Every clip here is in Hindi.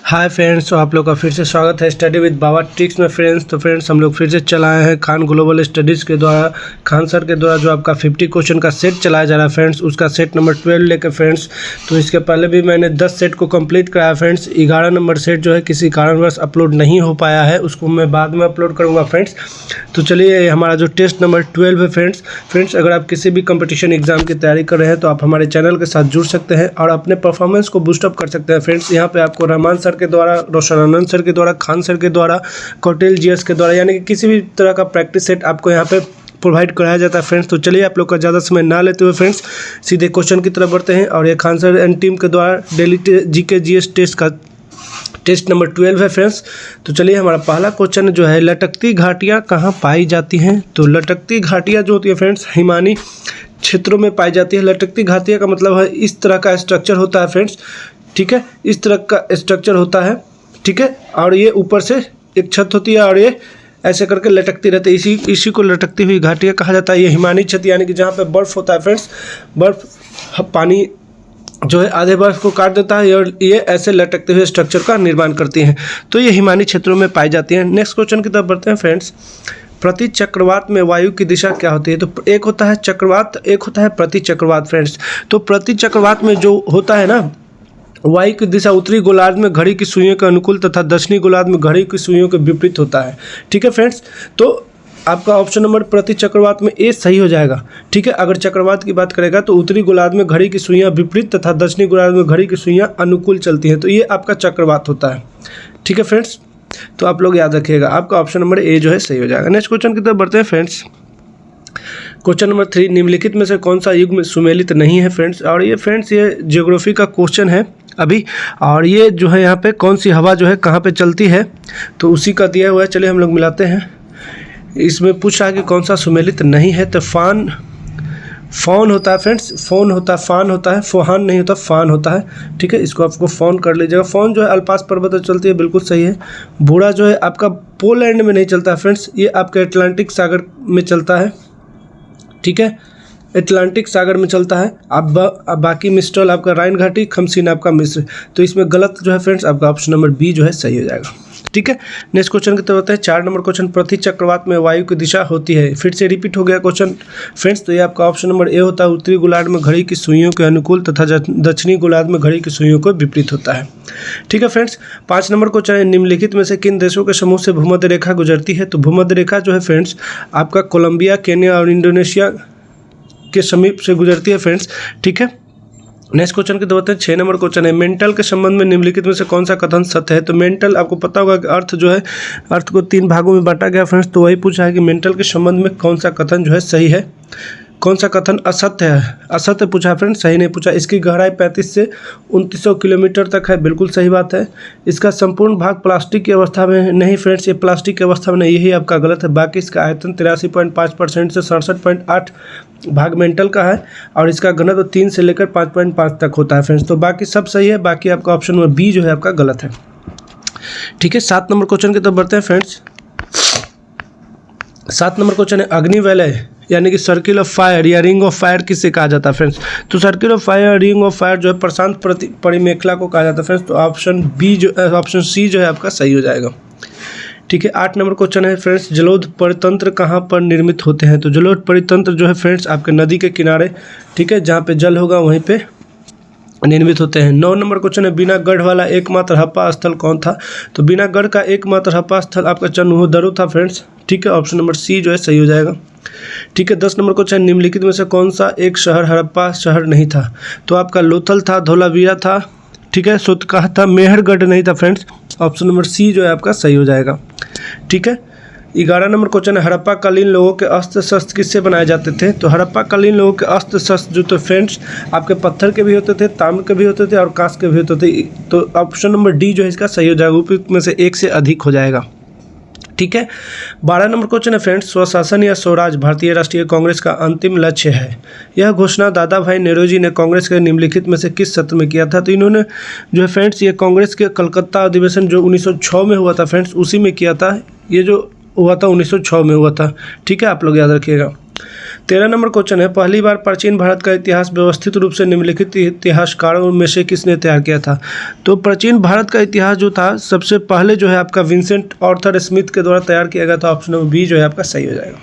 हाय फ्रेंड्स, तो आप लोग का फिर से स्वागत है स्टडी विद बाबा ट्रिक्स में फ्रेंड्स। तो फ्रेंड्स हम लोग फिर से चलाए हैं खान ग्लोबल स्टडीज़ के द्वारा, खान सर के द्वारा जो आपका 50 क्वेश्चन का सेट चलाया जा रहा है फ्रेंड्स, उसका सेट नंबर 12 लेकर फ्रेंड्स। तो इसके पहले भी मैंने 10 सेट को कंप्लीट कराया फ्रेंड्स। 11 नंबर सेट जो है किसी कारणवश अपलोड नहीं हो पाया है, उसको मैं बाद में अपलोड करूँगा फ्रेंड्स। तो चलिए, हमारा जो टेस्ट नंबर 12 है फ्रेंड्स अगर आप किसी भी कंपटीशन एग्जाम की तैयारी कर रहे हैं तो आप हमारे चैनल के साथ जुड़ सकते हैं और अपने परफॉर्मेंस को बूस्टअप कर सकते हैं फ्रेंड्स। यहाँ पे आपको रहमान सर के द्वारा, रोशन आनंद सर के द्वारा, खान सर के द्वारा, कौटिल जीएस के द्वारा, यानी कि किसी भी तरह का प्रैक्टिस सेट आपको यहाँ पे प्रोवाइड कराया जाता है फ्रेंड्स। तो चलिए, आप लोग का ज़्यादा समय ना लेते हुए फ्रेंड्स सीधे क्वेश्चन की तरफ बढ़ते हैं। और ये खान सर एंड टीम के द्वारा डेली जीके जीएस टेस्ट का टेस्ट नंबर 12 है फ्रेंड्स। तो चलिए, हमारा पहला क्वेश्चन जो है, लटकती घाटियाँ कहाँ पाई जाती हैं? तो लटकती घाटियाँ जो होती है फ्रेंड्स, हिमानी क्षेत्रों में पाई जाती है। लटकती घाटियाँ का मतलब है इस तरह का स्ट्रक्चर होता है फ्रेंड्स, ठीक है, इस तरह का स्ट्रक्चर होता है, ठीक है। और ये ऊपर से एक छत होती है और ये ऐसे करके लटकती रहती है, इसी को लटकती हुई घाटियाँ कहा जाता है। ये हिमानी छत यानी कि जहाँ पे बर्फ़ होता है फ्रेंड्स, बर्फ़ पानी जो है आधे बर्फ को काट देता है और ये ऐसे लटकते हुए स्ट्रक्चर का निर्माण करती हैं। तो ये हिमानी क्षेत्रों में पाई जाती हैं। नेक्स्ट क्वेश्चन की तरफ बढ़ते हैं फ्रेंड्स। प्रति चक्रवात में वायु की दिशा क्या होती है? तो एक होता है चक्रवात, एक होता है प्रति चक्रवात फ्रेंड्स। तो प्रति चक्रवात में जो होता है ना, वायु की दिशा उत्तरी गोलार्ध में घड़ी की सुइयों के अनुकूल तथा दक्षिणी गोलार्ध में घड़ी की सुइयों के विपरीत होता है, ठीक है फ्रेंड्स। तो आपका ऑप्शन नंबर प्रति चक्रवात में ए सही हो जाएगा, ठीक है। अगर चक्रवात की बात करेगा तो उत्तरी गोलार्ध में घड़ी की सुइयां विपरीत तथा दक्षिणी गोलार्ध में घड़ी की सुइयां अनुकूल चलती हैं, तो ये आपका चक्रवात होता है, ठीक है फ्रेंड्स। तो आप लोग याद रखिएगा, आपका ऑप्शन नंबर ए जो है सही हो जाएगा। नेक्स्ट क्वेश्चन की तरफ बढ़ते हैं फ्रेंड्स। क्वेश्चन नंबर 3, निम्नलिखित में से कौन सा युग में सुमेलित नहीं है फ्रेंड्स? और ये फ्रेंड्स ये ज्योग्राफी का क्वेश्चन है अभी, और ये जो है यहाँ पे कौन सी हवा जो है कहाँ पे चलती है, तो उसी का दिया हुआ है। चलिए हम लोग मिलाते हैं। इसमें पूछ रहा है कि कौन सा सुमेलित नहीं है, तो फौन होता है फ्रेंड्स, फोन होता है, फान होता है, फोहान नहीं होता, फान होता है, ठीक है। इसको आपको फोन कर लीजिएगा। फोन जो है अल्पास पर्वत पर चलती है, बिल्कुल सही है। बूढ़ा जो है आपका पोलैंड में नहीं चलता है फ्रेंड्स, ये आपके अटलांटिक सागर में चलता है, ठीक है, अटलांटिक सागर में चलता है। अब बाकी मिस्ट्रल आपका राइन घाटी, खमसीन आपका मिस्र। तो इसमें गलत जो है फ्रेंड्स आपका ऑप्शन नंबर बी जो है सही हो जाएगा, ठीक है। नेक्स्ट क्वेश्चन की तरफ होता है 4 नंबर क्वेश्चन। प्रति चक्रवात में वायु की दिशा होती है, फिर से रिपीट हो गया क्वेश्चन फ्रेंड्स। तो ये आपका ऑप्शन नंबर ए होता है, उत्तरी गोलार्ध में घड़ी की सुइयों के अनुकूल तथा दक्षिणी गोलार्ध में घड़ी की सुइयों को विपरीत होता है, ठीक है फ्रेंड्स। 5 नंबर क्वेश्चन है, निम्नलिखित में से किन देशों के समूह से भूमध्य रेखा गुजरती है? तो भूमध्य रेखा जो है फ्रेंड्स आपका कोलंबिया, केन्या और इंडोनेशिया के समीप से गुजरती है फ्रेंड्स, ठीक है। नेक्स्ट क्वेश्चन की तरफ होते हैं 6 नंबर क्वेश्चन है, मेंटल के संबंध में निम्नलिखित में से कौन सा कथन सत्य है? तो मेंटल आपको पता होगा कि अर्थ जो है, अर्थ को 3 भागों में बांटा गया फ्रेंड्स। तो वही पूछा है कि मेंटल के संबंध में कौन सा कथन जो है सही है, कौन सा कथन असत्य है? असत्य पूछा फ्रेंड्स, सही नहीं पूछा। इसकी गहराई 35 से 2900 किलोमीटर तक है, बिल्कुल सही बात है। इसका संपूर्ण भाग प्लास्टिक की अवस्था में नहीं फ्रेंड्स, ये प्लास्टिक की अवस्था में नहीं, यही आपका गलत है। बाकी इसका आयतन 83.5% से 67.8 भाग मेंटल का है और इसका घनत्व 3 से लेकर 5.5 तक होता है फ्रेंड्स। तो बाकी सब सही है, बाकी आपका ऑप्शन नंबर बी जो है आपका गलत है, ठीक है। 7 नंबर क्वेश्चन की तरफ बढ़ते हैं फ्रेंड्स। 7 नंबर क्वेश्चन है, अग्निवलय यानी कि सर्किल ऑफ फायर या रिंग ऑफ फायर किससे कहा जाता है फ्रेंड्स? तो circle of fire, ring of fire जो है प्रशांत परिमेखला को कहा जाता है फ्रेंड्स। तो ऑप्शन बी जो ऑप्शन सी जो है आपका सही हो जाएगा, ठीक है। 8 नंबर क्वेश्चन है फ्रेंड्स, जलोढ़ परितंत्र कहाँ पर निर्मित होते हैं? तो जलोढ़ परितंत्र जो है फ्रेंड्स आपके नदी के किनारे, ठीक है, जहाँ पे जल होगा वहीं पे निर्मित होते हैं। 9 नंबर क्वेश्चन है, बिना गढ़ वाला एकमात्र हड़प्पा स्थल कौन था? तो बिना गढ़ का एकमात्र हड़प्पा स्थल आपका चन्होदरू था फ्रेंड्स, ठीक है। ऑप्शन नंबर सी जो है सही हो जाएगा, ठीक है। 10 नंबर क्वेश्चन, निम्नलिखित में से कौन सा एक शहर हड़प्पा शहर नहीं था? तो आपका लोथल था, धोलावीरा था, ठीक है, सोतकाह था, मेहरगढ़ नहीं था फ्रेंड्स। ऑप्शन नंबर सी जो है आपका सही हो जाएगा, ठीक है। 11 नंबर क्वेश्चन है, हड़प्पा कालीन लोगों के अस्त्र शस्त्र किससे बनाए जाते थे? तो हड़प्पा कालीन लोगों के अस्त्र शस्त्र जो तो फ्रेंड्स आपके पत्थर के भी होते थे, ताम्र के भी होते थे और कांच के भी होते थे। तो ऑप्शन नंबर डी जो है इसका सही हो जाएगा, उपयुक्त में से एक से अधिक हो जाएगा, ठीक है। 12 नंबर क्वेश्चन है फ्रेंड्स, स्वशासन या स्वराज भारतीय राष्ट्रीय कांग्रेस का अंतिम लक्ष्य है। यह घोषणा दादा भाई नेहरू ने कांग्रेस के निम्नलिखित में से किस सत्र में किया था? तो इन्होंने जो है फ्रेंड्स ये कांग्रेस के कलकत्ता अधिवेशन जो 1906 में हुआ था फ्रेंड्स, उसी में किया था। ये जो हुआ था 1906 में हुआ था, ठीक है, आप लोग याद रखिएगा। 13 नंबर क्वेश्चन है, पहली बार प्राचीन भारत का इतिहास व्यवस्थित रूप से निम्नलिखित इतिहासकारों में से किसने तैयार किया था? तो प्राचीन भारत का इतिहास जो था सबसे पहले जो है आपका विंसेंट आर्थर स्मिथ के द्वारा तैयार किया गया था। ऑप्शन नंबर बी जो है आपका सही हो जाएगा।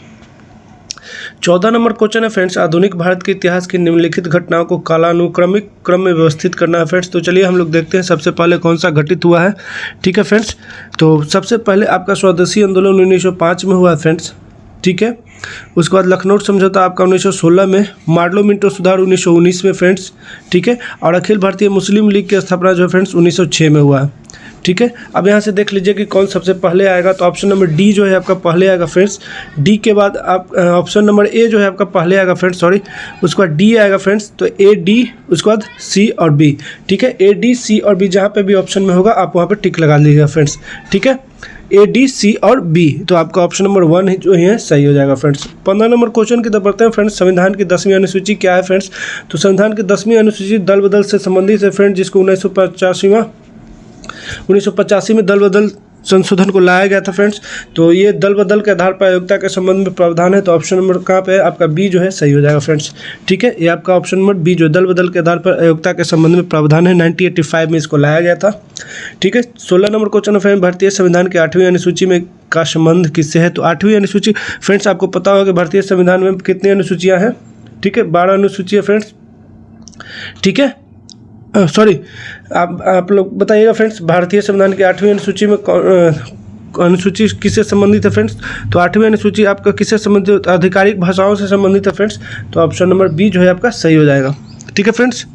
14 नंबर क्वेश्चन है फ्रेंड्स, आधुनिक भारत के इतिहास की निम्नलिखित घटनाओं को कालानुक्रमिक क्रम में व्यवस्थित करना है फ्रेंड्स। तो चलिए हम लोग देखते हैं सबसे पहले कौन सा घटित हुआ है। ठीक है फ्रेंड्स, तो सबसे पहले आपका स्वदेशी आंदोलन 1905 में हुआ है फ्रेंड्स। ठीक है, उसके बाद लखनऊ समझौता आपका 1916 में, मार्लो मिंटो सुधार 1919 में फ्रेंड्स। ठीक है, और अखिल भारतीय मुस्लिम लीग की स्थापना जो है फ्रेंड्स 1906 में हुआ है। ठीक है, अब यहाँ से देख लीजिए कि कौन सबसे पहले आएगा। तो ऑप्शन नंबर डी जो है आपका पहले आएगा फ्रेंड्स। डी के बाद आप ऑप्शन नंबर ए जो है आपका पहले आएगा फ्रेंड्स, सॉरी, उसके बाद डी आएगा फ्रेंड्स। तो ए डी, उसके बाद सी और बी। ठीक है, ए डी सी और बी जहाँ पे भी ऑप्शन में होगा आप वहाँ पे टिक लगा लीजिएगा फ्रेंड्स। ठीक है, ए डी सी और बी, तो आपका ऑप्शन नंबर 1 जो है सही हो जाएगा फ्रेंड्स। 15 नंबर क्वेश्चन की तरफ बढ़ते हैं फ्रेंड्स। संविधान की 10वीं अनुसूची क्या है फ्रेंड्स? तो संविधान की 10वीं अनुसूची दल बदल से संबंधित है फ्रेंड्स, जिसको 1985 में दल बदल संशोधन को लाया गया था फ्रेंड्स। तो ये दल बदल के आधार पर अयोग्यता के संबंध में प्रावधान है। तो ऑप्शन नंबर कहाँ पे है आपका बी जो है सही हो जाएगा फ्रेंड्स। ठीक है, ये आपका ऑप्शन नंबर बी जो दल बदल के आधार पर अयोग्यता के संबंध में प्रावधान है, 1985 में इसको लाया गया था। ठीक है, 16 नंबर क्वेश्चन फ्रेंड, भारतीय संविधान की 8वीं अनुसूची में का संबंध किससे है? तो 8वीं अनुसूची फ्रेंड्स आपको पता होगा कि भारतीय संविधान में कितनी अनुसूचियाँ हैं? ठीक है, 12 अनुसूची है फ्रेंड्स। ठीक है, सॉरी, आप लोग बताइएगा फ्रेंड्स, भारतीय संविधान की 8वीं अनुसूची में अनुसूची किससे संबंधित है फ्रेंड्स? तो 8वीं अनुसूची आपका किससे संबंधित? आधिकारिक भाषाओं से संबंधित है फ्रेंड्स। तो ऑप्शन नंबर बी जो है आपका सही हो जाएगा। ठीक है फ्रेंड्स,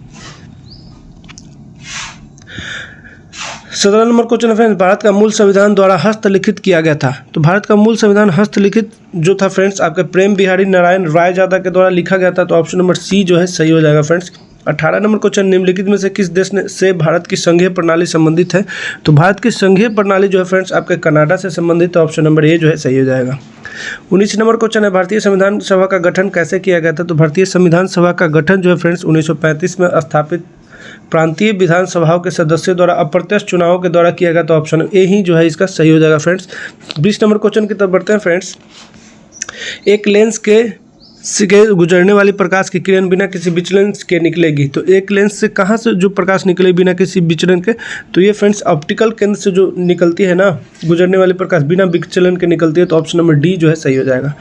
17 नंबर क्वेश्चन है फ्रेंड्स, भारत का मूल संविधान द्वारा हस्तलिखित किया गया था। तो भारत का मूल संविधान हस्तलिखित जो था फ्रेंड्स आपके प्रेम बिहारी नारायण रायजादा के द्वारा लिखा गया था। तो ऑप्शन नंबर सी जो है सही हो जाएगा फ्रेंड्स। 18 नंबर क्वेश्चन, निम्नलिखित में से किस देश से भारत की संघीय प्रणाली संबंधित है? तो भारत की संघीय प्रणाली जो है फ्रेंड्स आपके कनाडा से संबंधित है। ऑप्शन नंबर ए जो है सही हो जाएगा। 19 नंबर क्वेश्चन है, भारतीय संविधान सभा का गठन कैसे किया गया था? तो भारतीय संविधान सभा का गठन जो है फ्रेंड्स 1935 में स्थापित प्रांतीय विधानसभाओं के सदस्यों द्वारा अप्रत्यक्ष चुनावों के द्वारा किया गया। तो ऑप्शन ए ही जो है इसका सही हो जाएगा फ्रेंड्स। 20 नंबर क्वेश्चन की तरफ बढ़ते हैं फ्रेंड्स। एक लेंस के गुजरने वाली प्रकाश की किरण बिना किसी विचलन के निकलेगी। तो एक लेंस से कहाँ से जो प्रकाश निकले बिना किसी विचलन के? तो ये फ्रेंड्स ऑप्टिकल केंद्र से जो निकलती है ना गुजरने वाली प्रकाश बिना विचलन के निकलती है। तो ऑप्शन नंबर डी जो है सही हो जाएगा।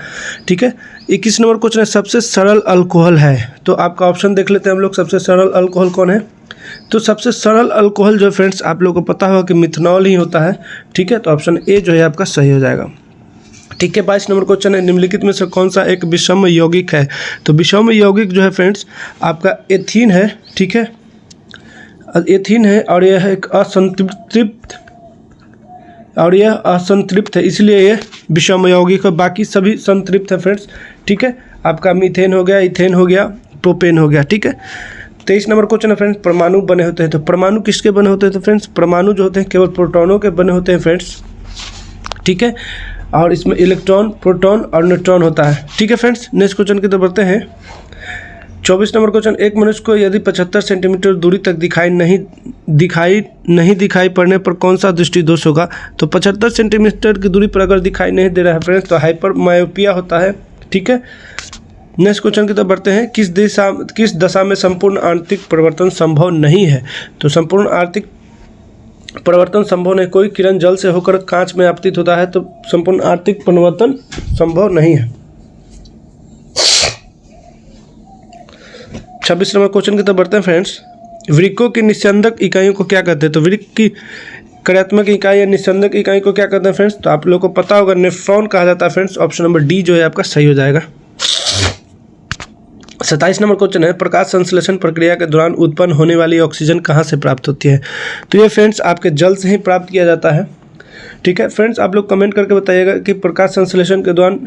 ठीक है, 21 नंबर क्वेश्चन है, सबसे सरल अल्कोहल है। तो आपका ऑप्शन देख लेते हैं हम लोग, सबसे सरल अल्कोहल कौन है? तो सबसे सरल अल्कोहल जो फ्रेंड्स आप लोगों को पता होगा कि मिथनॉल ही होता है। ठीक है, तो ऑप्शन ए जो है आपका सही हो जाएगा। ठीक है, 22 नंबर क्वेश्चन है, निम्नलिखित में से कौन सा एक विषम यौगिक है? तो विषम यौगिक जो है फ्रेंड्स आपका एथीन है। ठीक है, एथीन है और यह एक असंतृप्त है, इसलिए ये विषम यौगिक है। बाकी सभी संतृप्त है फ्रेंड्स। ठीक है, आपका मीथेन हो गया, इथेन हो गया, प्रोपेन हो गया। ठीक है, 23 नंबर क्वेश्चन है फ्रेंड्स, परमाणु बने होते हैं। तो परमाणु किसके बने होते हैं? तो फ्रेंड्स परमाणु जो होते हैं केवल प्रोटॉनों के बने होते हैं फ्रेंड्स। ठीक है, और इसमें इलेक्ट्रॉन, प्रोटॉन और न्यूट्रॉन होता है। ठीक है फ्रेंड्स, नेक्स्ट क्वेश्चन की तरफ बढ़ते हैं। 24 नंबर क्वेश्चन, एक मनुष्य को यदि 75 सेंटीमीटर दूरी तक दिखाई नहीं दिखाई पड़ने पर कौन सा दृष्टि दोष होगा? तो 75 सेंटीमीटर की दूरी पर अगर दिखाई नहीं दे रहा है फ्रेंड्स तो हाइपर मायोपिया होता है। ठीक है, नेक्स्ट क्वेश्चन की तरफ बढ़ते हैं। किस दशा में संपूर्ण आंतरिक परिवर्तन संभव नहीं है? तो संपूर्ण आंतरिक परिवर्तन संभव नहीं, कोई किरण जल से होकर कांच में आपतित होता है तो संपूर्ण आंतरिक परिवर्तन संभव नहीं है। 26 नंबर क्वेश्चन की तरफ बढ़ते हैं फ्रेंड्स। वृक्कों की निस्यंदक इकाइयों को क्या कहते हैं? तो वृक्क की कार्यात्मक इकाई या निस्यंदक इकाई को क्या कहते हैं फ्रेंड्स? तो आप लोगों को पता होगा नेफ्रॉन कहा जाता है फ्रेंड्स। ऑप्शन नंबर डी जो है आपका सही हो जाएगा। 27 नंबर क्वेश्चन है, प्रकाश संश्लेषण प्रक्रिया के दौरान उत्पन्न होने वाली ऑक्सीजन कहाँ से प्राप्त होती है? तो ये फ्रेंड्स आपके जल से ही प्राप्त किया जाता है। ठीक है फ्रेंड्स, आप लोग कमेंट करके बताइएगा कि प्रकाश संश्लेषण के दौरान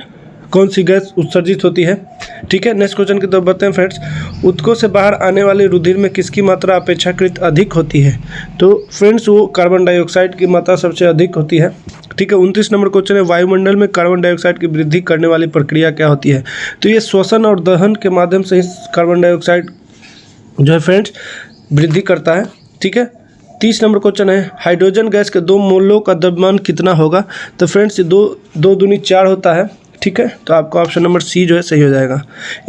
कौन सी गैस उत्सर्जित होती है। ठीक है, नेक्स्ट क्वेश्चन की तरफ बढ़ते हैं फ्रेंड्स। ऊतकों से बाहर आने वाले रुधिर में किसकी मात्रा अपेक्षाकृत अधिक होती है? तो फ्रेंड्स वो कार्बन डाइऑक्साइड की मात्रा सबसे अधिक होती है। ठीक है, 29 नंबर क्वेश्चन है, वायुमंडल में कार्बन डाइऑक्साइड की वृद्धि करने वाली प्रक्रिया क्या होती है? तो ये श्वसन और दहन के माध्यम से ही कार्बन डाइऑक्साइड जो है फ्रेंड्स वृद्धि करता है। ठीक है, 30 नंबर क्वेश्चन है, हाइड्रोजन गैस के 2 मोलों का द्रव्यमान कितना होगा? तो फ्रेंड्स 2 दूनी 4 होता है। ठीक है, तो आपका ऑप्शन नंबर सी जो है सही हो जाएगा।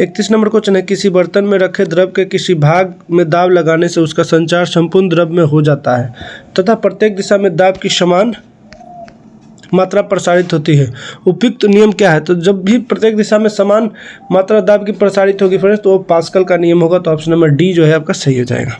31 नंबर क्वेश्चन है, किसी बर्तन में रखे द्रव के किसी भाग में दाब लगाने से उसका संचार संपूर्ण द्रव में हो जाता है तथा प्रत्येक दिशा में दाब की समान मात्रा प्रसारित होती है। उपयुक्त नियम क्या है? तो जब भी प्रत्येक दिशा में समान मात्रा दाब की प्रसारित होगी फ्रेंड्स, तो वो पास्कल का नियम होगा। तो ऑप्शन नंबर डी जो है आपका सही हो जाएगा।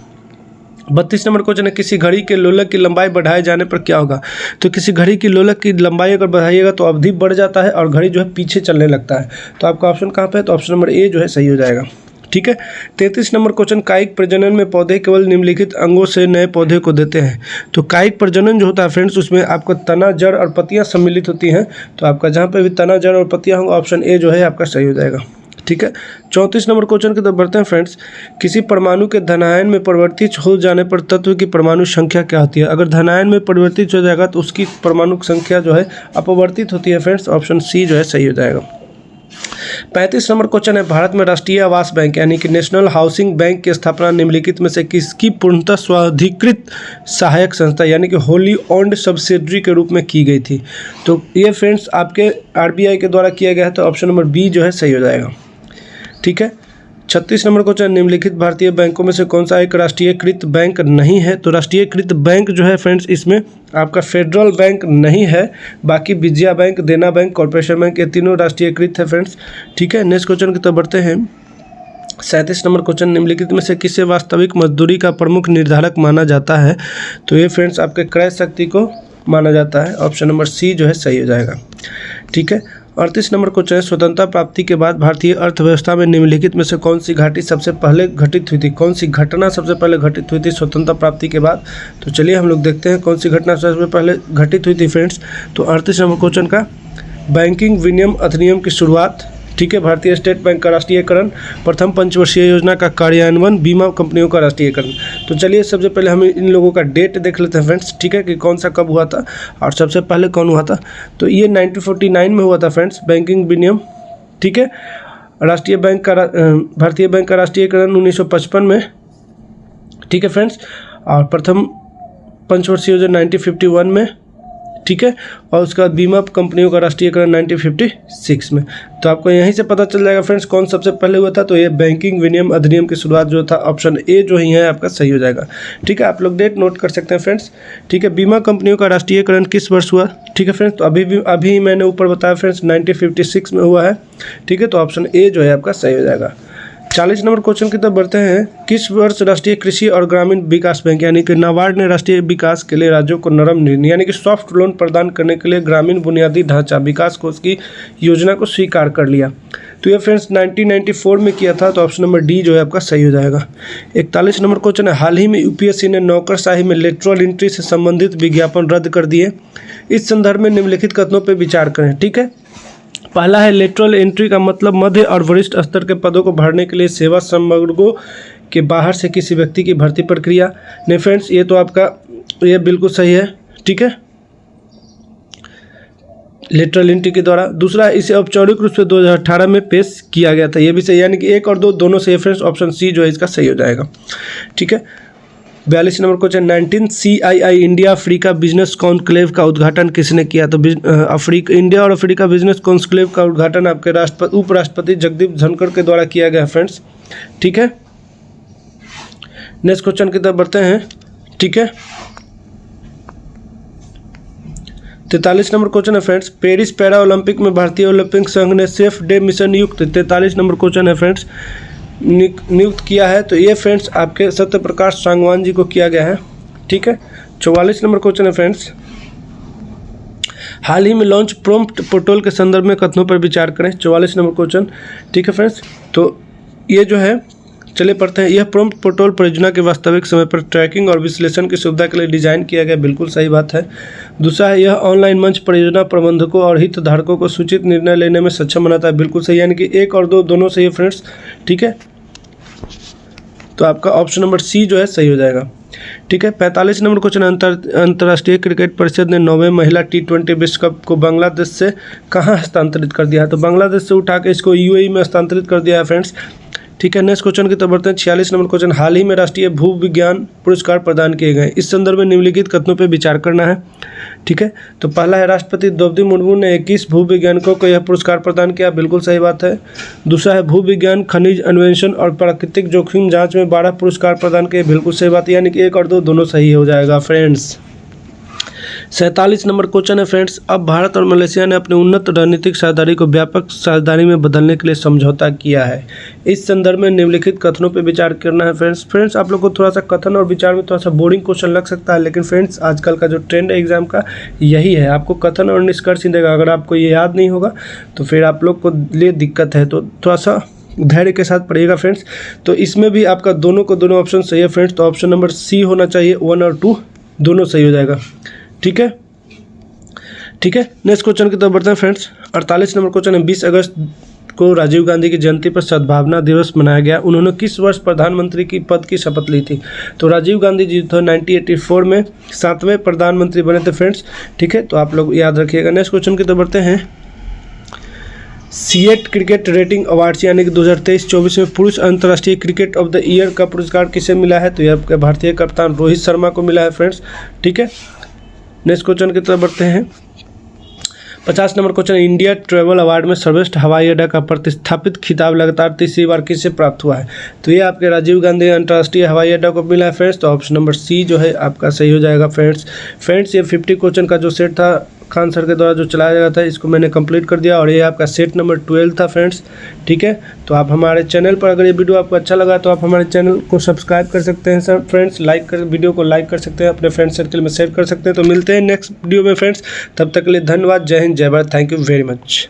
32 नंबर क्वेश्चन है, किसी घड़ी के लोलक की लंबाई बढ़ाए जाने पर क्या होगा? तो किसी घड़ी की लोलक की लंबाई अगर बढ़ाइएगा तो अवधि बढ़ जाता है और घड़ी जो है पीछे चलने लगता है। तो आपका ऑप्शन कहाँ पे है? तो ऑप्शन नंबर ए जो है सही हो जाएगा। ठीक है। 33 नंबर क्वेश्चन, कायिक प्रजनन में पौधे केवल निम्नलिखित अंगों से नए पौधे को देते हैं। तो कायिक प्रजनन जो होता है फ्रेंड्स, उसमें आपको तना, जड़ और पत्तियां सम्मिलित होती हैं। तो आपका जहाँ पे भी तना, जड़ और पत्तियां होंगे, ऑप्शन ए जो है आपका सही हो जाएगा। ठीक है। 34 नंबर क्वेश्चन की तरफ बढ़ते हैं फ्रेंड्स। किसी परमाणु के धनायन में परिवर्तित हो जाने पर तत्व की परमाणु संख्या क्या होती है? अगर धनायन में परिवर्तित हो जाएगा तो उसकी परमाणु संख्या जो है अपवर्तित होती है फ्रेंड्स। ऑप्शन सी जो है सही हो जाएगा। 35 नंबर क्वेश्चन है, भारत में राष्ट्रीय आवास बैंक यानी कि नेशनल हाउसिंग बैंक की स्थापना निम्नलिखित में से किसकी पूर्णतः स्वाधिकृत सहायक संस्था यानी कि होली ओन्ड सब्सिडरी के रूप में की गई थी? तो ये फ्रेंड्स आपके आरबीआई के द्वारा किया गया है। तो ऑप्शन नंबर बी जो है सही हो जाएगा। ठीक है। 36 नंबर क्वेश्चन, निम्नलिखित भारतीय बैंकों में से कौन सा एक राष्ट्रीयकृत बैंक नहीं है? तो राष्ट्रीयकृत बैंक जो है फ्रेंड्स, इसमें आपका फेडरल बैंक नहीं है, बाकी विजया बैंक, देना बैंक, कॉर्पोरेशन बैंक, ये तीनों राष्ट्रीयकृत है फ्रेंड्स। ठीक है। नेक्स्ट क्वेश्चन की तरफ बढ़ते हैं। 37 नंबर क्वेश्चन, निम्नलिखित में से किसे वास्तविक मजदूरी का प्रमुख निर्धारक माना जाता है? तो ये फ्रेंड्स आपके क्रय शक्ति को माना जाता है। ऑप्शन नंबर सी जो है सही हो जाएगा। ठीक है। 38 नंबर क्वेश्चन है, स्वतंत्रता प्राप्ति के बाद भारतीय अर्थव्यवस्था में निम्नलिखित में से कौन सी घाटी सबसे पहले घटित हुई थी? कौन सी घटना सबसे पहले घटित हुई थी स्वतंत्रता प्राप्ति के बाद? तो चलिए हम लोग देखते हैं कौन सी घटना सबसे पहले घटित हुई थी फ्रेंड्स। तो 38 नंबर क्वेश्चन का, बैंकिंग विनियम अधिनियम की शुरुआत। ठीक है। भारतीय स्टेट बैंक का राष्ट्रीयकरण, प्रथम पंचवर्षीय योजना का कार्यान्वयन, बीमा कंपनियों का राष्ट्रीयकरण। तो चलिए सबसे पहले हम इन लोगों का डेट देख लेते हैं फ्रेंड्स। ठीक है, कि कौन सा कब हुआ था और सबसे पहले कौन हुआ था। तो ये 1949 में हुआ था फ्रेंड्स, बैंकिंग विनियम। ठीक है। राष्ट्रीय बैंक का भारतीय बैंक का राष्ट्रीयकरण 1955 में। ठीक है फ्रेंड्स। और प्रथम पंचवर्षीय योजना 1951 में। ठीक है। और उसके बाद बीमा कंपनियों का राष्ट्रीयकरण 1956 में। तो आपको यहीं से पता चल जाएगा फ्रेंड्स कौन सबसे पहले हुआ था। तो ये बैंकिंग विनियम अधिनियम की शुरुआत जो था, ऑप्शन ए जो ही है आपका सही हो जाएगा। ठीक है। आप लोग डेट नोट कर सकते हैं फ्रेंड्स। ठीक है। बीमा कंपनियों का राष्ट्रीयकरण किस वर्ष हुआ? ठीक है फ्रेंड्स। तो अभी मैंने ऊपर बताया फ्रेंड्स 1956 में हुआ है। ठीक है। तो ऑप्शन ए जो है आपका सही हो जाएगा। 40 नंबर क्वेश्चन की तरफ बढ़ते हैं। किस वर्ष राष्ट्रीय कृषि और ग्रामीण विकास बैंक यानी कि नाबार्ड ने राष्ट्रीय विकास के लिए राज्यों को नरम ऋण यानी कि सॉफ्ट लोन प्रदान करने के लिए ग्रामीण बुनियादी ढांचा विकास कोष की योजना को स्वीकार कर लिया? तो ये फ्रेंड्स 1994 में किया था। तो ऑप्शन नंबर डी जो है आपका सही हो जाएगा। 41 नंबर क्वेश्चन है, हाल ही में यूपीएससी ने नौकरशाही में लेटरल एंट्री से संबंधित विज्ञापन रद्द कर दिए। इस संदर्भ में निम्नलिखित कथनों पर विचार करें। ठीक है। पहला है, लेटरल एंट्री का मतलब मध्य और वरिष्ठ स्तर के पदों को भरने के लिए सेवा संवर्गों के बाहर से किसी व्यक्ति की भर्ती प्रक्रिया। नहीं फ्रेंड्स, ये तो आपका ये बिल्कुल सही है। ठीक है, लेटरल एंट्री के द्वारा। दूसरा, इसे औपचारिक रूप से 2018 में पेश किया गया था। ये भी सही, यानी कि 1 और 2 दोनों सही है फ्रेंड्स। ऑप्शन सी जो है इसका सही हो जाएगा। ठीक है। 42 number question, 19 CII India Africa business conclave का उद्घाटन किसने किया? तो इंडिया और अफ्रीका बिजनेस कॉन्क्लेव का उद्घाटन आपके उपराष्ट्रपति जगदीप धनखड़ के द्वारा किया गया फ्रेंड्स। ठीक है। नेक्स्ट क्वेश्चन की तरफ बढ़ते हैं। ठीक है। 43 नंबर क्वेश्चन है फ्रेंड्स, पेरिस पैरा ओलंपिक में भारतीय ओलंपिक संघ ने सेफ डे मिशन युक्त 43 नंबर क्वेश्चन है फ्रेंड्स नियुक्त किया है। तो ये फ्रेंड्स आपके सत्यप्रकाश सांगवान जी को किया गया है। ठीक है। 44 नंबर क्वेश्चन है फ्रेंड्स, हाल ही में लॉन्च प्रॉम्प्ट पोर्टल के संदर्भ में कथनों पर विचार करें। 44 नंबर क्वेश्चन। ठीक है फ्रेंड्स, तो ये जो है चलिए पढ़ते हैं। यह प्रॉम्प्ट पोर्टल परियोजना के वास्तविक समय पर ट्रैकिंग और विश्लेषण की सुविधा के लिए डिजाइन किया गया। बिल्कुल सही बात है। दूसरा है, यह ऑनलाइन मंच परियोजना प्रबंधकों और हितधारकों को सूचित निर्णय लेने में सक्षम बनाता है। बिल्कुल सही, यानी कि 1 और 2 दोनों सही है फ्रेंड्स। ठीक है। तो आपका ऑप्शन नंबर सी जो है सही हो जाएगा। ठीक है। 45 नंबर क्वेश्चन, अंतर्राष्ट्रीय क्रिकेट परिषद ने 9वें महिला T20 विश्व कप को बांग्लादेश से कहाँ हस्तांतरित कर दिया है? तो बांग्लादेश से उठा के इसको UAE में हस्तांतरित कर दिया है फ्रेंड्स। ठीक है, नेक्स्ट क्वेश्चन की तरफ बढ़ते हैं। 46 नंबर क्वेश्चन, हाल ही में राष्ट्रीय भू विज्ञान पुरस्कार प्रदान किए गए, इस संदर्भ में निम्नलिखित कथनों पर विचार करना है। ठीक है, तो पहला है राष्ट्रपति द्रौपदी मुर्मू ने 21 भू वैज्ञानिकों को यह पुरस्कार प्रदान किया, बिल्कुल सही बात है। दूसरा है भू विज्ञान, खनिज अन्वेषण और प्राकृतिक जोखिम जांच में 12 पुरस्कार प्रदान किए, बिल्कुल सही बात है, यानी कि 1 और 2 दोनों सही हो जाएगा फ्रेंड्स। 47 नंबर क्वेश्चन है फ्रेंड्स, अब भारत और मलेशिया ने अपने उन्नत रणनीतिक साझेदारी को व्यापक साझेदारी में बदलने के लिए समझौता किया है, इस संदर्भ में निम्नलिखित कथनों पर विचार करना है फ्रेंड्स। आप लोग को थोड़ा सा कथन और विचार में थोड़ा सा बोरिंग क्वेश्चन लग सकता है, लेकिन फ्रेंड्स आजकल का जो ट्रेंड है एग्जाम का यही है, आपको कथन और निष्कर्ष ही देगा। अगर आपको ये याद नहीं होगा तो फिर आप लोग को लिए दिक्कत है, तो थोड़ा सा धैर्य के साथ पढ़िएगा फ्रेंड्स। तो इसमें भी आपका दोनों ऑप्शन सही है फ्रेंड्स, तो ऑप्शन नंबर सी होना चाहिए, 1 और 2 दोनों सही हो जाएगा। ठीक है, नेक्स्ट क्वेश्चन की तरफ बढ़ते हैं फ्रेंड्स। 48 नंबर क्वेश्चन है, 20 अगस्त को राजीव गांधी की जयंती पर सद्भावना दिवस मनाया गया, उन्होंने किस वर्ष प्रधानमंत्री की पद की शपथ ली थी? तो राजीव गांधी जी तो 1984 में 7वें प्रधानमंत्री बने थे फ्रेंड्स। ठीक है, तो आप लोग याद रखिएगा। नेक्स्ट क्वेश्चन की तरफ बढ़ते हैं। सीएट क्रिकेट रेटिंग अवार्ड्स यानी कि 2023-24 में पुरुष अंतर्राष्ट्रीय क्रिकेट ऑफ द ईयर का पुरस्कार किसे मिला है? तो यह भारतीय कप्तान रोहित शर्मा को मिला है फ्रेंड्स। ठीक है, नेक्स्ट क्वेश्चन की तरफ बढ़ते हैं। 50 number question, India travel award में सर्वश्रेष्ठ हवाई अड्डा का प्रतिस्थापित खिताब लगातार तीसरी बार किसे प्राप्त हुआ है? तो ये आपके राजीव गांधी अंतर्राष्ट्रीय हवाई अड्डा को मिला है फ्रेंड्स, तो ऑप्शन नंबर सी जो है आपका सही हो जाएगा फ्रेंड्स। ये 50 क्वेश्चन का जो सेट था खान सर के द्वारा जो चलाया गया था, इसको मैंने कंप्लीट कर दिया और ये आपका सेट नंबर 12 था फ्रेंड्स। ठीक है, तो आप हमारे चैनल पर, अगर ये वीडियो आपको अच्छा लगा तो आप हमारे चैनल को सब्सक्राइब कर सकते हैं सर फ्रेंड्स, वीडियो को लाइक कर सकते हैं, अपने फ्रेंड सर्कल में शेयर कर सकते हैं। तो मिलते हैं नेक्स्ट वीडियो में फ्रेंड्स, तब तक के लिए धन्यवाद। जय हिंद, जय Bharat, thank you very much.